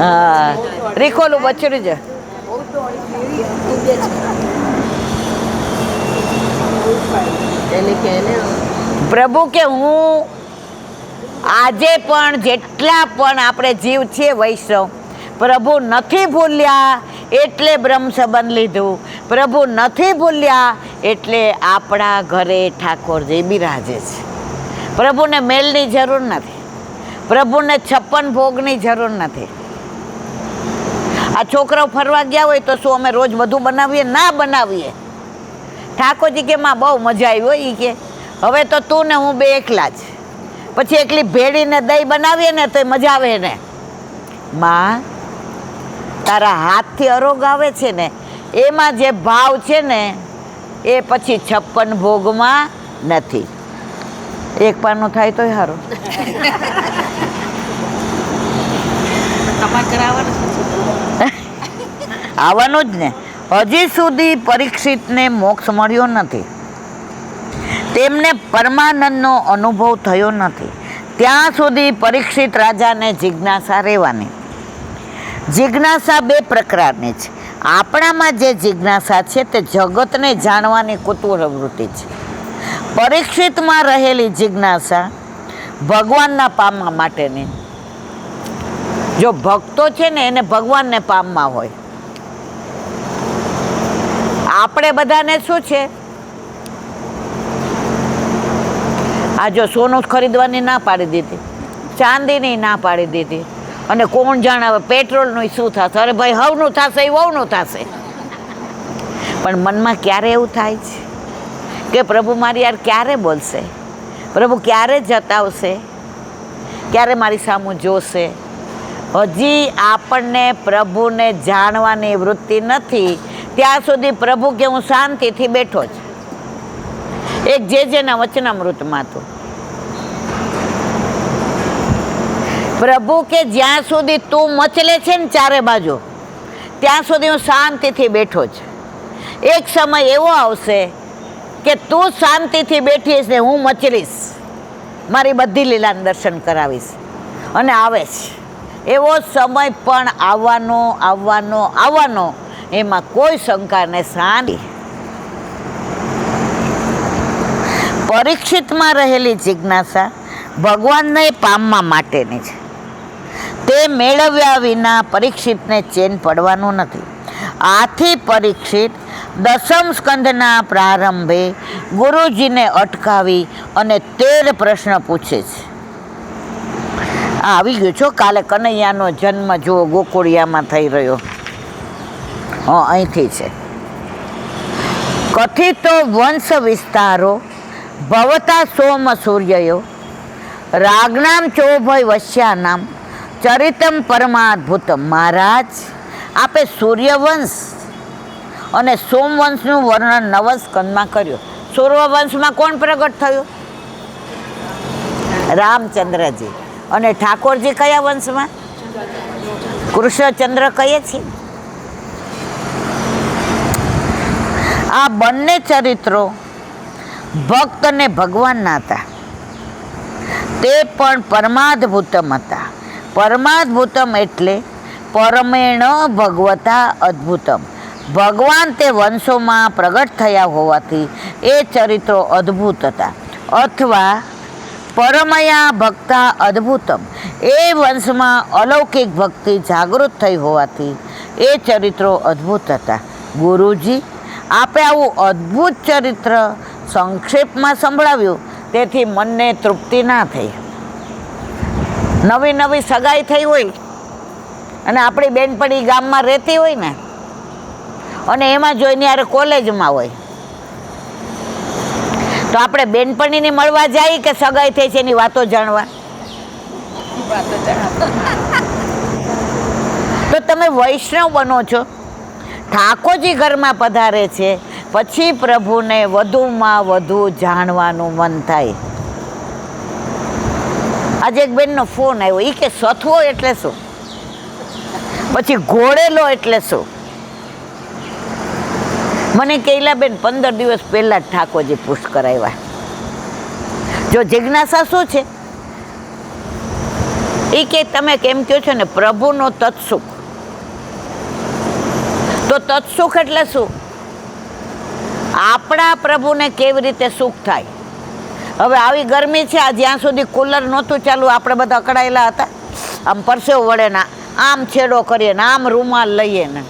હા રીખોલું બચડ્યું છે. પ્રભુ કે હું આજે પણ જેટલા પણ આપણે જીવ છે વૈષ્ણવ, પ્રભુ નથી ભૂલ્યા એટલે બ્રહ્મ સંબંધ લીધું. પ્રભુ નથી ભૂલ્યા એટલે આપણા ઘરે ઠાકોરજી બિરાજે છે. પ્રભુને મેલની જરૂર નથી, પ્રભુને 56 ભોગની જરૂર નથી. આ છોકરાઓ ફરવા ગયા હોય તો શું અમે રોજ બધું બનાવીએ? ના બનાવીએ. ઠાકોરજી કે માં બહુ મજા આવી હોય. એ કે હવે તો તું ને હું બે એકલા જ, પછી એકલી ભેળીને દહીં બનાવીએ ને તો મજા આવે ને. માં તારા હાથથી અરોગ આવે છે ને એમાં જે ભાવ છે ને એ પછી 56 ભોગમાં નથી. એક પાનું થાય તોય સારું. આવવાનું જ ને. હજી સુધી પરીક્ષિતને મોક્ષ મળ્યો નથી, તેમને પરમાનંદનો અનુભવ થયો નથી. ત્યાં સુધી પરીક્ષિત રાજાને જિજ્ઞાસા રહેવાની. જિજ્ઞાસા બે પ્રકારની છે. આપણામાં જે જિજ્ઞાસા છે તે જગતને જાણવાની કુતૂહલ વૃત્તિ છે. પરીક્ષિતમાં રહેલી જિજ્ઞાસા ભગવાનના પામવા માટેની. જો ભક્તો છે ને એને ભગવાનને પામવા હોય. આપણે બધાને શું છે, આ જો સોનું ખરીદવાની ના પાડી દીધી, ચાંદીની ના પાડી દીધી, અને કોણ જાણે હવે પેટ્રોલનું શું થશે? અરે ભાઈ હવનું થશે, એ વહુનું થશે. પણ મનમાં ક્યારે એવું થાય છે કે પ્રભુ મારી યાર ક્યારે બોલશે? પ્રભુ ક્યારે જતાવશે? ક્યારે મારી સામું જોશે? હજી આપણને પ્રભુને જાણવાની વૃત્તિ નથી. ત્યાં સુધી પ્રભુ કે હું શાંતિથી બેઠો જ. એક જેના વચનામૃતમાં તો પ્રભુ કે જ્યાં સુધી તું મચલે છે ને ચારે બાજુ, ત્યાં સુધી હું શાંતિથી બેઠો જ. એક સમય એવો આવશે કે તું શાંતિથી બેઠીશ ને હું મચલીશ, મારી બધી લીલાનું દર્શન કરાવીશ. અને આવે છે એવો સમય પણ આવવાનો, એમાં કોઈ શંકા ને શાંતિ. પરીક્ષિતમાં રહેલી જિજ્ઞાસા ભગવાનને પામવા માટેની છે. તે મેળવ્યા વિના પરીક્ષિતને ચેન પડવાનું નથી. આથી પરીક્ષિત 10મ સ્કંદના પ્રારંભે ગુરુજીને અટકાવી અને 13 પ્રશ્ન પૂછે છે. આ આવી ગયું છો. કાલે કનૈયાનો જન્મ જુઓ ગોકુળિયામાં થઈ રહ્યો. અહીંથી છે. કથિતો વંશ વિસ્તારો ભવતા સોમ સૂર્યયો રાગનામ ચોભય વશ્યાનામ ચરિતમ પરમાદ્ભુતમ. મહારાજ આપે સૂર્યવંશ અને સોમવંશનું વર્ણન 9 સ્કંદમાં કર્યું. સૂર્યવંશમાં કોણ પ્રગટ થયું? રામચંદ્રજી. અને ઠાકોરજી કયા વંશમાં? કૃષ્ણચંદ્ર કહીએ છીએ. આ બંને ચરિત્રો ભક્ત અને ભગવાનના હતા. તે પણ પરમાદ્ભુતમ હતા. પરમાદ્ભુતમ એટલે પરમેણ ભગવતા અદ્ભુતમ. ભગવાન તે વંશોમાં પ્રગટ થયા હોવાથી એ ચરિત્રો અદ્ભુત હતા. અથવા પરમયા ભક્તા અદ્ભુતમ, એ વંશમાં અલૌકિક ભક્તિ જાગૃત થઈ હોવાથી એ ચરિત્રો અદ્ભુત હતા. ગુરુજી આપે આવું અદ્ભુત ચરિત્ર સંક્ષેપમાં સંભળાવ્યું, તેથી મનને તૃપ્તિ ના થઈ. નવી સગાઈ થઈ હોય અને આપણી બેનપણી ગામમાં રહેતી હોય ને, અને એમાં જોઈને યાર કોલેજમાં હોય, તો આપણે બેનપણીને મળવા જાય કે સગાઈ થઈ છે એની વાતો જાણવા? તો તમે વૈષ્ણવ બનો છો, ઠાકોરજી ઘરમાં પધારે છે, પછી પ્રભુને વધુમાં વધુ જાણવાનું મન થાય. આજે એક બેનનો ફોન આવ્યો. એ કે સથવો એટલે શું, પછી ઘોડેલો એટલે શું? મને કહેલા બેન 15 દિવસ પહેલા જ ઠાકોરજી પુષ્ટ કરાવ્યા. જો જિજ્ઞાસા શું છે? એ કે તમે કેમ કહો છો ને પ્રભુનો તત્સુખ. તો તત્સુખ એટલે શું? આપણા પ્રભુને કેવી રીતે સુખ થાય. હવે આવી ગરમી છે, આ જ્યાં સુધી કુલર નહોતું ચાલુ આપણે બધા અકળાયેલા હતા, આમ પરસેવો વળે ને આમ છેડો કરીએ ને આમ રૂમાલ લઈએ ને.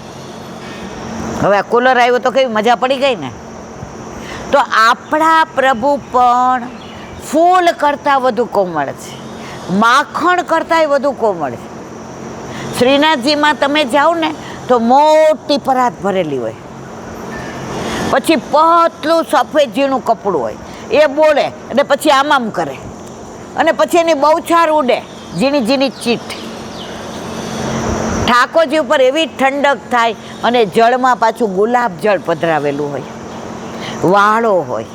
હવે આ કુલર આવ્યો તો કેવી મજા પડી ગઈ ને. તો આપણા પ્રભુ પણ ફૂલ કરતાં વધુ કોમળ છે, માખણ કરતાંય વધુ કોમળ છે. શ્રીનાથજીમાં તમે જાઓ ને તો મોટી પરાત ભરેલી હોય, પછી પતલું સફેદ ઝીણું કપડું હોય, એ બોલે અને પછી આમ કરે અને પછી એની બહુછાર ઉડે, ઝીણી ઝીણી ચીટ. ઠાકોરજી ઉપર એવી ઠંડક થાય અને જળમાં પાછું ગુલાબ જળ પધરાવેલું હોય, વાળો હોય.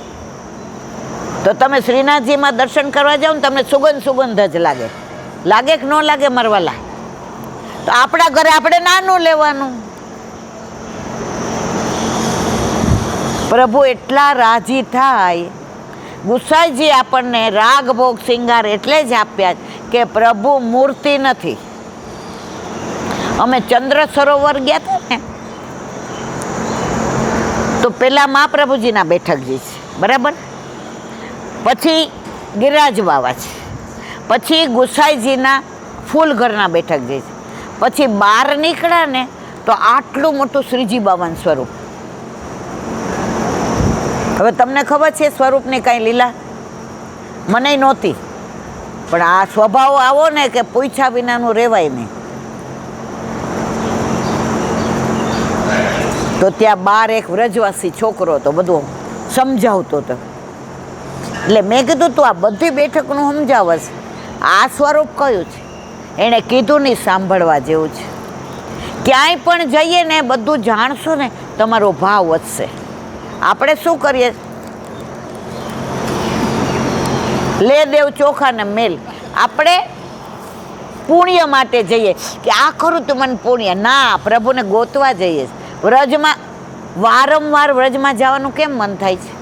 તો તમે શ્રીનાથજીમાં દર્શન કરવા જાઓ ને તમને સુગંધ જ લાગે. લાગે કે ન લાગે મરવાલા? તો આપણા ઘરે આપણે નાનું લેવાનું. પ્રભુ એટલા રાજી થાય. ગુસાઈજી આપણને રાગ ભોગ શિંગાર એટલે જ આપ્યા કે પ્રભુ મૂર્તિ નથી. અમે ચંદ્ર સરોવર ગયા હતા ને તો પેલા મહાપ્રભુજીના બેઠકજી છે, બરાબર, પછી ગિરિરાજ બાવા છે, પછી ગુસાઈજીના ફૂલઘરના બેઠકજી છે, પછી બહાર નીકળ્યા ને તો આટલું મોટું શ્રીજી બાવાનું સ્વરૂપ. હવે તમને ખબર છે સ્વરૂપની કાંઈ લીલા? મને નહોતી, પણ આ સ્વભાવ આવો ને કે પૂછ્યા વિનાનું રહેવાય નહીં. તો ત્યાં બાર એક વ્રજવાસી છોકરો હતો, બધું સમજાવતો હતો. એટલે મેં કીધું તું આ બધી બેઠકનું સમજાવશ, આ સ્વરૂપ કયું છે? એણે કીધું નહીં, સાંભળવા જેવું છે. ક્યાંય પણ જઈએ ને બધું જાણશો ને તમારો ભાવ વધશે. આપણે શું કરીએ? લે દેવ ચોખા ને મેલ. આપણે પુણ્ય માટે જઈએ કે આ ખરું તો મને પુણ્ય. ના, પ્રભુને ગોતવા જઈએ. વ્રજમાં વારંવાર વ્રજમાં જવાનું કેમ મન થાય છે?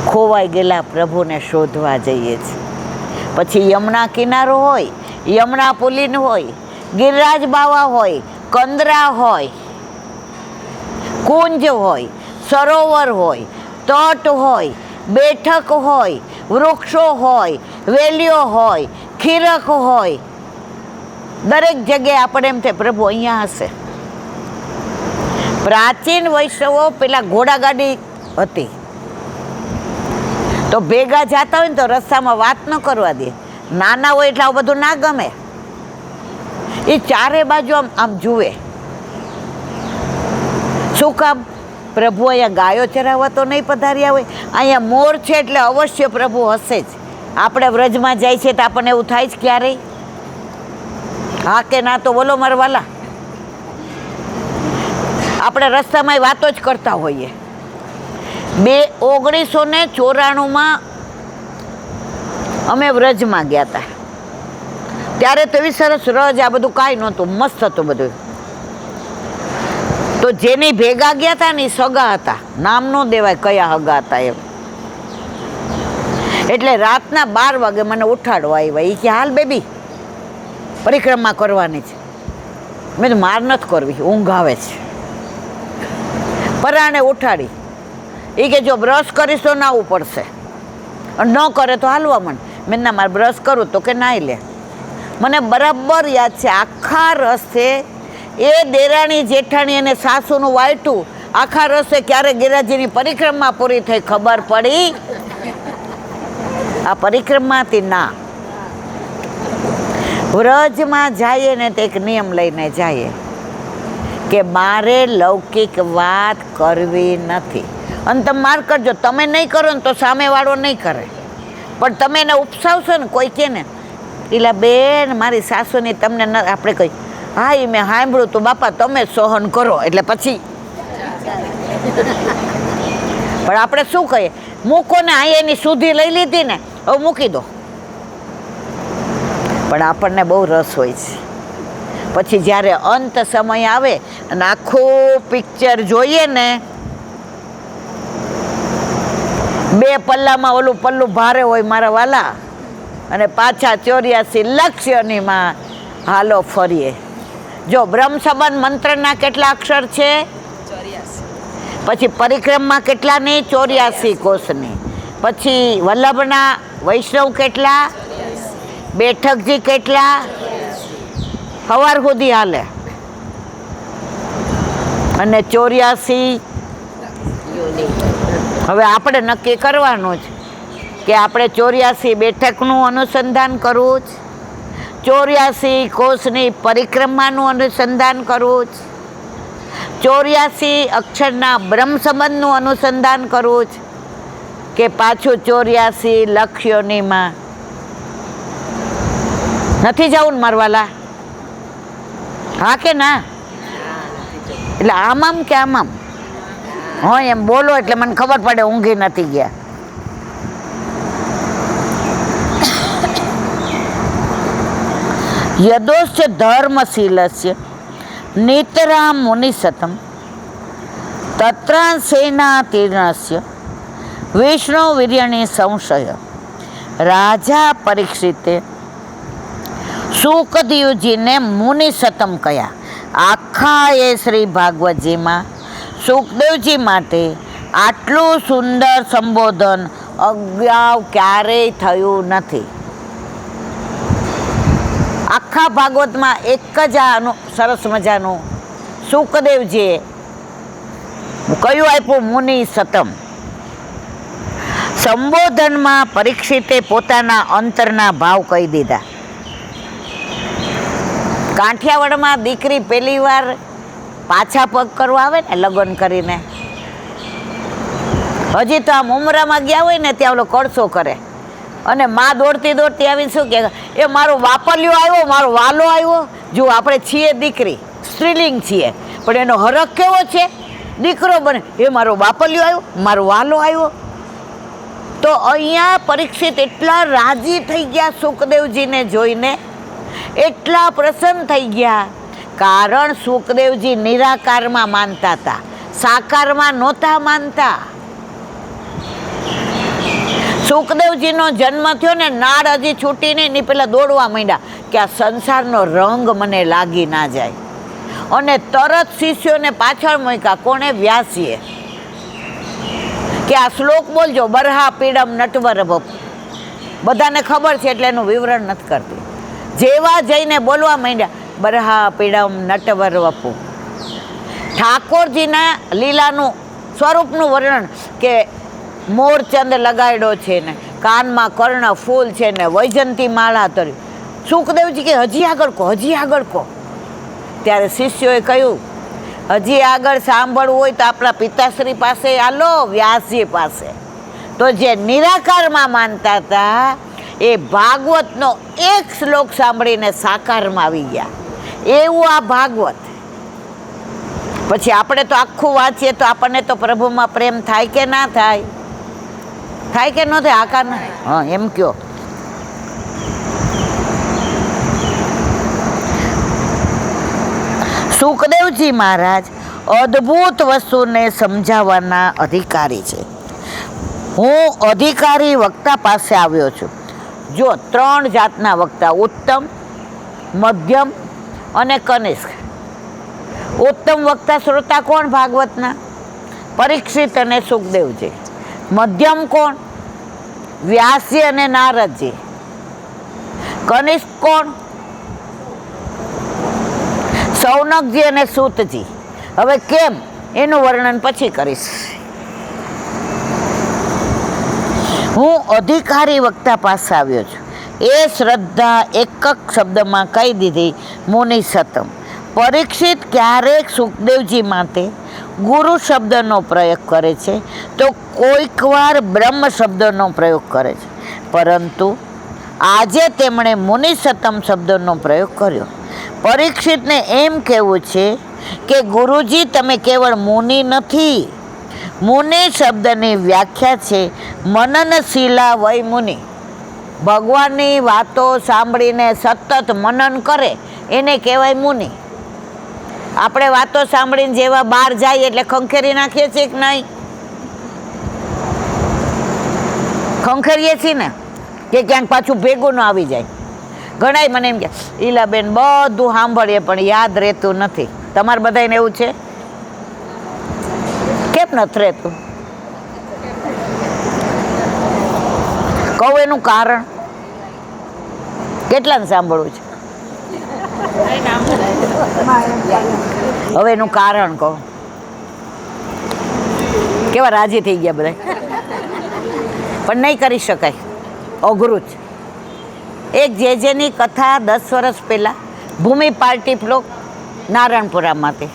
ખોવાઈ ગયેલા પ્રભુને શોધવા જઈએ છીએ. પછી યમુના કિનારો હોય, યમુના પુલીન હોય, ગિરિરાજ બાવા હોય, કંદરા હોય, કુંજ હોય, સરોવર હોય, તટ હોય, બેઠક હોય, વૃક્ષો હોય, વેલીઓ હોય, ખીરક હોય. દરેક જગ્યાએ આપણે એમ થાય પ્રભુ અહીંયા હશે. પ્રાચીન વૈષ્ણવો પેલા ઘોડાગાડી હતી તો ભેગા જતા હોય ને તો રસ્તામાં વાત ન કરવા દે. નાના હોય એટલે આવું બધું ના ગમે. એ ચારે બાજુ આમ આમ જુએ. શું કામ? પ્રભુ અહીંયા ગાયો ચરાવવા તો નહીં પધાર્યા હોય, અહીંયા મોર છે એટલે અવશ્ય પ્રભુ હશે જ. આપણે વ્રજમાં જાય છે તો આપણને એવું થાય જ ક્યારેય? હા કે ના? તો બોલો મરવાલા. આપણે રસ્તામાં વાતો જ કરતા હોઈએ. 1994 અમે વ્રજમાં ગયા હતા. ત્યારે તો એવી સરસ રજ, આ બધું કાંઈ નહોતું, મસ્ત હતું બધું. તો જેની ભેગા ગયા હતા ને એ સગા હતા, નામ ન દેવાય કયા હગા હતા એમ. એટલે રાતના 12 વાગે મને ઉઠાડવા આવ્યા. એ કે હાલ બેબી પરિક્રમા કરવાની છે. મેં તો માર નથી કરવી, ઊંઘ આવે છે. પરાણે ઉઠાડી. એ કે જો બ્રશ કરીશ તો નાવું પડશે, ન કરે તો હાલવા માંડ. મેં ના મારે બ્રશ કરું તો કે નાઈ લે. મને બરાબર યાદ છે આખા રસ્તે એ દેરાણી જેઠાણી અને સાસુનું વાયટું. આખા રસ્તે ક્યારે ગિરિરાજજીની પરિક્રમા પૂરી થઈ ખબર પડી? આ પરિક્રમા હતી ના. વ્રજમાં જઈએ ને તો એક નિયમ લઈને જઈએ કે મારે લૌકિક વાત કરવી નથી. અને તમે માર કરજો, તમે નહીં કરો ને તો સામેવાળો નહીં કરે, પણ તમે એને ઉપસાવશો ને કોઈ કે ને એલા બેન મારી સાસુની તમને ન, આપણે કહી હા એ મેં સાંભળ્યું તું બાપા તમે સહન કરો, એટલે પછી પણ આપણે શું કહીએ? મૂકો ને, આ એની સુધી લઈ લીધી ને હવે મૂકી દો. પણ આપણને બહુ રસ હોય છે. પછી જ્યારે અંત સમય આવે અને આખું પિક્ચર જોઈએ ને, 2 પલ્લામાં ઓલું પલ્લું ભારે હોય મારા વાલા, અને પાછા 84 લક્ષ્યની માં હાલો ફરીએ. જો બ્રહ્મ સંબંધ મંત્રના કેટલા અક્ષર છે? 84. પછી પરિક્રમા કેટલાની? 84 કોષની. પછી વલ્લભના વૈષ્ણવ કેટલા? બેઠકજી કેટલા? સવાર સુધી હાલે. અને 84 હવે આપણે નક્કી કરવાનું જ કે આપણે 84 બેઠકનું અનુસંધાન કરવું જ, 84 કોષની પરિક્રમાનું અનુસંધાન કરવું જ, 84 અક્ષરના બ્રહ્મ સંબંધનું અનુસંધાન કરવું જ, કે પાછું 84 લક્ષ્યોની માં નથી જવું ને મારવાલા? હા કે ના? એટલે આમ કે આમ? હા એમ બોલો એટલે મને ખબર પડે ઊંઘી નથી ગયા. યદોશ્ચ ધર્મશીલસ્ય નિતરામ મુનિસતમ તત્રાસેનાતીર્ણસ્ય વિષ્ણુ વીર્યણી સંશય રાજા પરીક્ષિતે સુખદેવજીને મુનિસતમ કયા. આખા એ શ્રી ભાગવતજીમાં સુખદેવજી માટે આટલું સુંદર સંબોધન અગાઉ ક્યારેય થયું નથી. આખા ભાગવતમાં એક જ આનું સરસ મજાનું સુખદેવજીએ કયું આપ્યું? મુનિ સતમ. સંબોધનમાં પરીક્ષિતે પોતાના અંતરના ભાવ કહી દીધા. કાઠિયાવાડમાં દીકરી પહેલી વાર પાછા પગ કરવા આવે ને લગ્ન કરીને, હજી તો આમ ઉમરામાં ગયા હોય ને ત્યાં ઓલો કળશો કરે અને માં દોડતી દોડતી આવીને શું કહે? એ મારો વાપલ્યો આવ્યો, મારો વાલો આવ્યો. જો આપણે છીએ દીકરી, સ્ત્રીલિંગ છીએ, પણ એનો હરખ કેવો છે? દીકરો બને એ મારો વાપલ્યો આવ્યો, મારો વાલો આવ્યો. તો અહીંયા પરીક્ષિત એટલા રાજી થઈ ગયા સુખદેવજીને જોઈને, એટલા પ્રસન્ન થઈ ગયા, કારણ સુખદેવજી નિરાકારમાં માનતા હતા, સાકારમાં નહોતા માનતા. સુખદેવજીનો જન્મ થયો ને નાળ હજી છૂટી નહીં ને પેલા દોડવા માંડ્યા કે આ સંસારનો રંગ મને લાગી ના જાય, અને તરત શિષ્યોને પાછળ મૂક્યા. કોણે? વ્યાસીએ. કે આ શ્લોક બોલજો, બરહા પીડમ નટવર વપુ. બધાને ખબર છે એટલે એનું વિવરણ નથી કરતી. જેવા જઈને બોલવા માંડ્યા, બરહા પીડમ નટવર વપુ. ઠાકોરજીના લીલાનું સ્વરૂપનું વર્ણન કે મોરચંદ લગાડ્યો છે ને કાનમાં કર્ણ ફૂલ છે ને વૈજંતી માળા તરી. સુખદેવજી કે હજી આગળ કહો, હજી આગળ કહો. ત્યારે શિષ્યોએ કહ્યું, હજી આગળ સાંભળવું હોય તો આપણા પિતાશ્રી પાસે આલો, વ્યાસજી પાસે. તો જે નિરાકારમાં માનતા હતા એ ભાગવતનો એક શ્લોક સાંભળીને સાકારમાં આવી ગયા. એવું આ ભાગવત. પછી આપણે તો આખું વાંચીએ તો આપણને તો પ્રભુમાં પ્રેમ થાય કે ના થાય? થાય કે ન થાય? આકાર ના? હા એમ કયો. સુખદેવજી મહારાજ અદ્ભુત વસ્તુને સમજાવવાના અધિકારી છે. હું અધિકારી વક્તા પાસે આવ્યો છું. જો 3 જાતના વક્તા, ઉત્તમ, મધ્યમ અને કનિષ્ક. ઉત્તમ વક્તા શ્રોતા કોણ ભાગવતના? પરીક્ષિત અને સુખદેવજી. મધ્યમ કોણ? વ્યાસજી અને નારદજી. કનિષ્ક કોણ? સૌનકજી અને સૂતજી. હવે કેમ એનું વર્ણન પછી કરીશ. હું અધિકારી વક્તા પાસે આવ્યો છું. એ શ્રદ્ધા એકક શબ્દમાં કહી દીધી, મુનિ સતમ. પરીક્ષિત ક્યારેક સુખદેવજી માટે ગુરુ શબ્દનો પ્રયોગ કરે છે તો કોઈક વાર બ્રહ્મ શબ્દનો પ્રયોગ કરે છે, પરંતુ આજે તેમણે મુનિ સતમ શબ્દનો પ્રયોગ કર્યો. પરીક્ષિતને એમ કહેવું છે કે ગુરુજી તમે કેવળ મુનિ નથી. મુનિ શબ્દની વ્યાખ્યા છે મનનશીલા વય મુનિ. ભગવાનની વાતો સાંભળીને સતત મનન કરે એને કહેવાય મુનિ. આપણે વાતો સાંભળીને જેવા બહાર જાય એટલે ખંખેરી નાખીએ છીએ કે નહીં? ખંખેરીએ છીએ ને. કે ક્યાંક પાછું ભેગું ન આવી જાય. ઘણાય મને એમ કે ઈલાબેન બધું સાંભળીએ પણ યાદ રહેતું નથી. તમારે બધાને એવું છે? કેમ નથી રહેતું? કહું એનું કારણ? કેટલાને સાંભળવું છે? હવે એનું કારણ કહો. કેવા રાજી થઈ ગયા બધા, પણ નહીં કરી શકાય, અઘરું જ. એક જેની કથા 10 વર્ષ પહેલા ભૂમિ પાર્ટી પ્લોક નારાયણપુરામાંથી,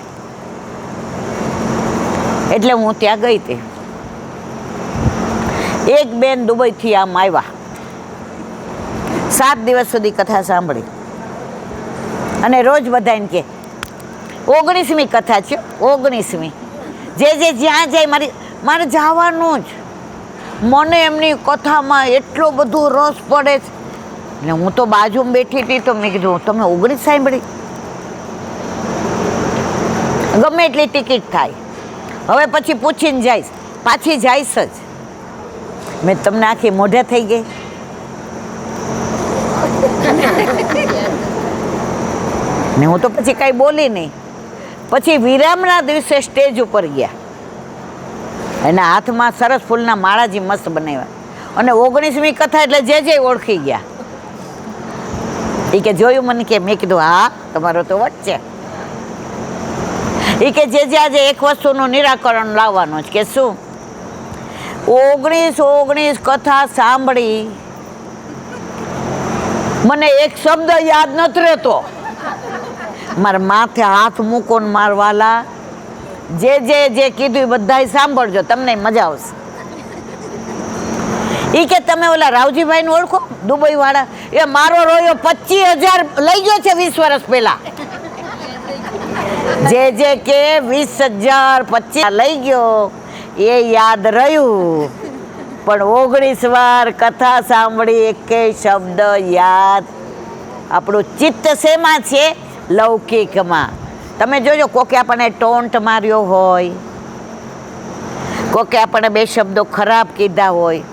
એટલે હું ત્યાં ગઈ હતી. એક બેન દુબઈથી આમ આવ્યા, 7 દિવસ સુધી કથા સાંભળી અને રોજ બધાને કે 19મી કથા છે, 19મી. જે જ્યાં જાય મારે જવાનું જ. મને એમની કથામાં એટલો બધો રસ પડે છે. એટલે હું તો બાજુમાં બેઠી હતી તો મેં કીધું તમે 19 સાંભળી? ગમે એટલી ટિકિટ થાય, હવે પછી પૂછીને જઈશ, પાછી જઈશ જ. મેં તમને આખી મોઢે થઈ ગઈ. ને હું તો પછી કાંઈ બોલી નહીં. પછી વિરામના દિવસે સ્ટેજ ઉપર ગયા, એના હાથમાં સરસ ફૂલના માળાજી મસ્ત બનાવ્યા અને 19મી કથા એટલે જે ઓળખી ગયા. એ કે જોયું મને કે? મેં કીધું હા તમારો તો વટ છે. એ કે જે આજે એક વસ્તુનું નિરાકરણ લાવવાનું છે. કે શું? 19 કથા સાંભળી, મને એક શબ્દ યાદ નથી રહેતો. મારા માથે હાથ મૂકો ને મારવાલા, જે કીધું એ બધાય સાંભળજો, તમને મજા આવશે. એ કે તમે ઓલા રાવજીભાઈને ઓળખો, દુબઈ વાળા? એ મારો રોયો 25,000 લઈ ગયો છે 20 વર્ષ પહેલા. જે કે 20,000 25 લઈ ગયો એ યાદ રહ્યું, પણ 19 વાર કથા સાંભળી, એકેય શબ્દ યાદ. આપણું ચિત્ત શેમાં છે? લૌકિકમાં. તમે જોજો, કોકે આપણને ટોન્ટ માર્યો હોય, કોકે આપણને 2 શબ્દો ખરાબ કીધા હોય,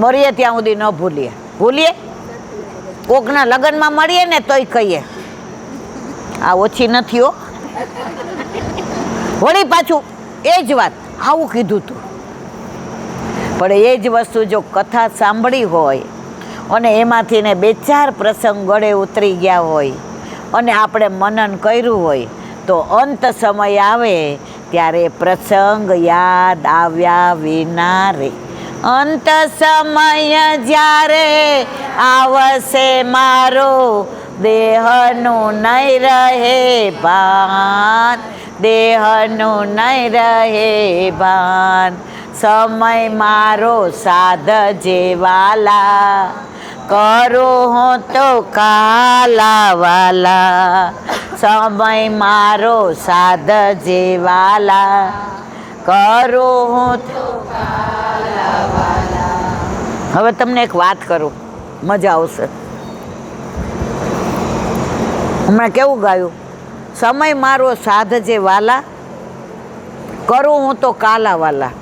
મરીએ ત્યાં સુધી ન ભૂલીએ. કોકના લગ્નમાં મળીએ ને તોય કહીએ આ ઓછી નથી હો. વળી પાછું એ જ વાત આવું કીધું તું. પણ એ જ વસ્તુ જો કથા સાંભળી હોય અને એમાંથી ને 2-4 પ્રસંગ ગળે ઉતરી ગયા હોય અને આપણે મનન કર્યું હોય તો અંત સમય આવે ત્યારે પ્રસંગ યાદ આવ્યા વિના રે. અંત સમય જ્યારે આવશે મારો, દેહનું નહીં રહે ભાન, દેહનું નહીં રહે ભાન. સમય મારો સાધજે વાલા, કરું હું તો કાલા વાલા. સમય મારો સાધજે વાલા, કરું હું તો કાલા વાલા. હવે તમને એક વાત કરું, મજા આવશે. હમણાં કેવું ગાયું? સમય મારો સાધજે વાલા, કરું હું તો કાલા વાલા.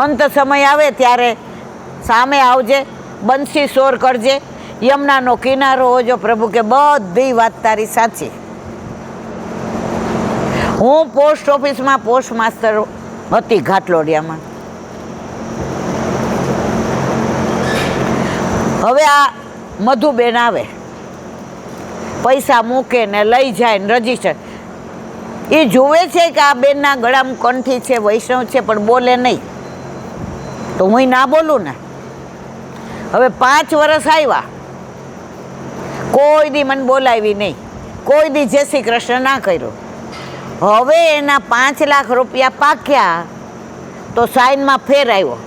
અંત સમય આવે ત્યારે સામે આવજે, બંસી શોર કરજે, યમુનાનો કિનારો હોજો. પ્રભુ કે બધી વાત તારી સાચી. હું પોસ્ટ ઓફિસમાં પોસ્ટ માસ્ટર હતી ઘાટલોડિયામાં. હવે આ મધુબેન આવે, પૈસા મૂકે ને લઈ જાય ને રજીસ્ટર. એ જુએ છે કે આ બેનના ગળામાં કંઠી છે, વૈષ્ણવ છે, પણ બોલે નહીં. તો હું ના બોલું ને. હવે 5 વર્ષ આવ્યા, કોઈ દી મને બોલાવી નહીં, કોઈ દી જય શ્રી કૃષ્ણ ના કર્યો. હવે એના 5 લાખ રૂપિયા પાક્યા તો સાઈનમાં ફેર આવ્યો.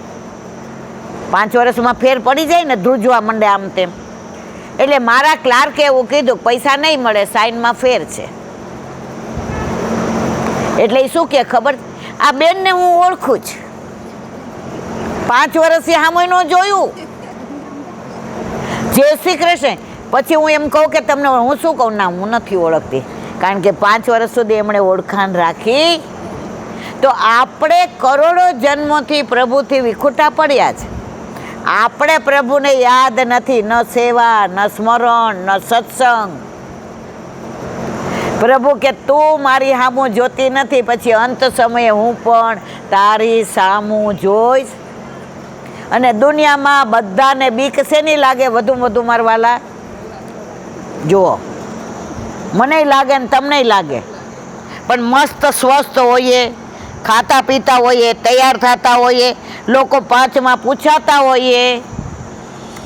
5 વર્ષમાં ફેર પડી જાય ને, ધ્રુજવા માંડે આમ તેમ. એટલે મારા ક્લાર્કે એવું કીધું પૈસા નહીં મળે, સાઈનમાં ફેર છે. એટલે એ શું કે ખબર? આ બેનને હું ઓળખું છું, 5 વર્ષથી સામે ન જોયું. જય શ્રી કૃષ્ણ. પછી હું એમ કહું કે તમને હું શું કહું? ના, હું નથી ઓળખતી. કારણ કે 5 વર્ષ સુધી એમણે ઓળખાણ રાખી. તો આપણે કરોડો જન્મોથી પ્રભુથી વિખૂટા પડ્યા છે, આપણે પ્રભુને યાદ નથી, ન સેવા, ન સ્મરણ, ન સત્સંગ. પ્રભુ કે તું મારી સામું જોતી નથી, પછી અંત સમયે હું પણ તારી સામું જોઈશ. અને દુનિયામાં બધાને બીક શેની લાગે વધુ મારવાલા? જુઓ, મને લાગે ને તમને લાગે, પણ મસ્ત સ્વસ્થ હોઈએ, ખાતા પીતા હોઈએ, તૈયાર થતા હોઈએ, લોકો પાંચમાં પૂછાતા હોઈએ,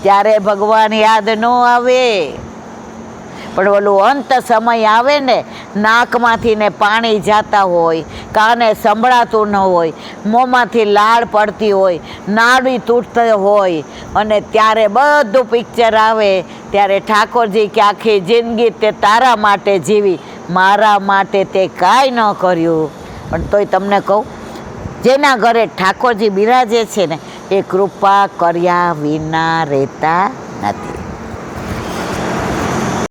ત્યારે ભગવાન યાદ ન આવે. પણ ઓલું અંત સમય આવે ને, નાકમાંથી ને પાણી જાતા હોય, કાને સંભળાતું ન હોય, મોંમાંથી લાળ પડતી હોય, નાડી તૂટતી હોય, અને ત્યારે બધું પિક્ચર આવે, ત્યારે ઠાકોરજી કે આખી જિંદગી તે તારા માટે જીવી, મારા માટે તે કાંઈ ન કર્યું. પણ તોય તમને કહું, જેના ઘરે ઠાકોરજી બિરાજે છે ને, એ કૃપા કર્યા વિના રહેતા નથી.